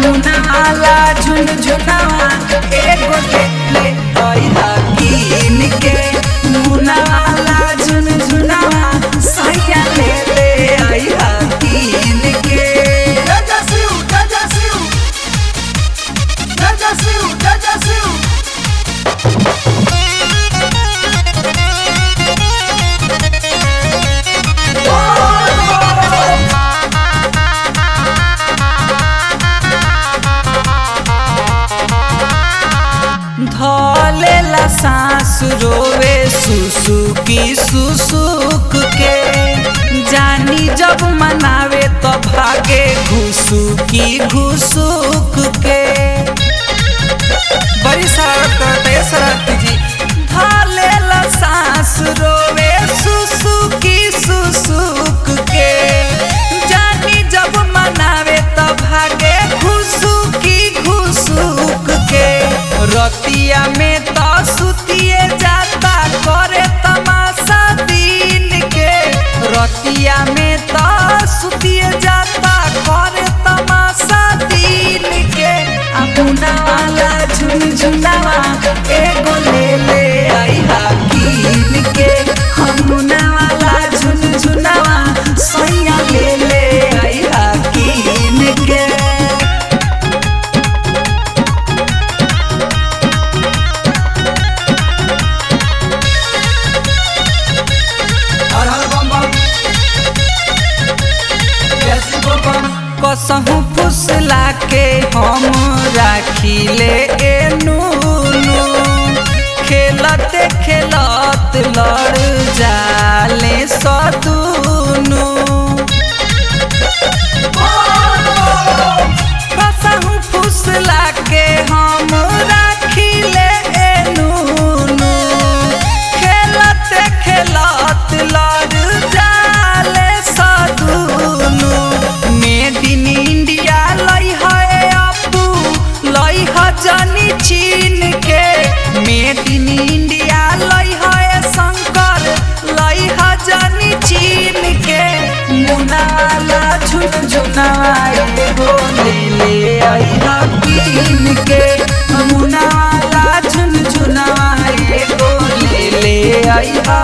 मुनाला झुनझुनावा एगो ले आइहा कीन के। मुनाला झुनझुनावा सैया ले आइहा कीन के। धलेला सांस रोवे सुसुकी सुसुक के। जानी जब मनावे तो भागे घुसुकी घुसुक के। बड़ी शरारत करते शरारती जी। धलेला सांस रोवे सुसुकी सुसुक के। जानी जब मनावे तो भागे घुसुकी घुसुक के। रतिया में तो सुतिए जाता करे तमाशा दिन के। रतिया में तो सुतिए जाता करे तमाशा दिन के। मुनाला झुनझुनावा एगो ले आइहा कीन के। मुनाला झुनझुनावा सैया ले आइहा कीन के। कसहु फुसला के हम राखिले एनूनू। खेलते खेलत लड़ जाले सदुनू। कसहु फुसला के हम राखिले एनूनू। खेलते खेलत लड़ जाले सदुनू। मेड इन इंडिया लई है अपू लई है जानी चीन के। मेड इन इंडिया लई है शंकर लई है जानी चीन के। मुनाला झुनझुनावा एगो ले आइहा कीन के। मुनाला झुनझुनावा एगो ले आइहा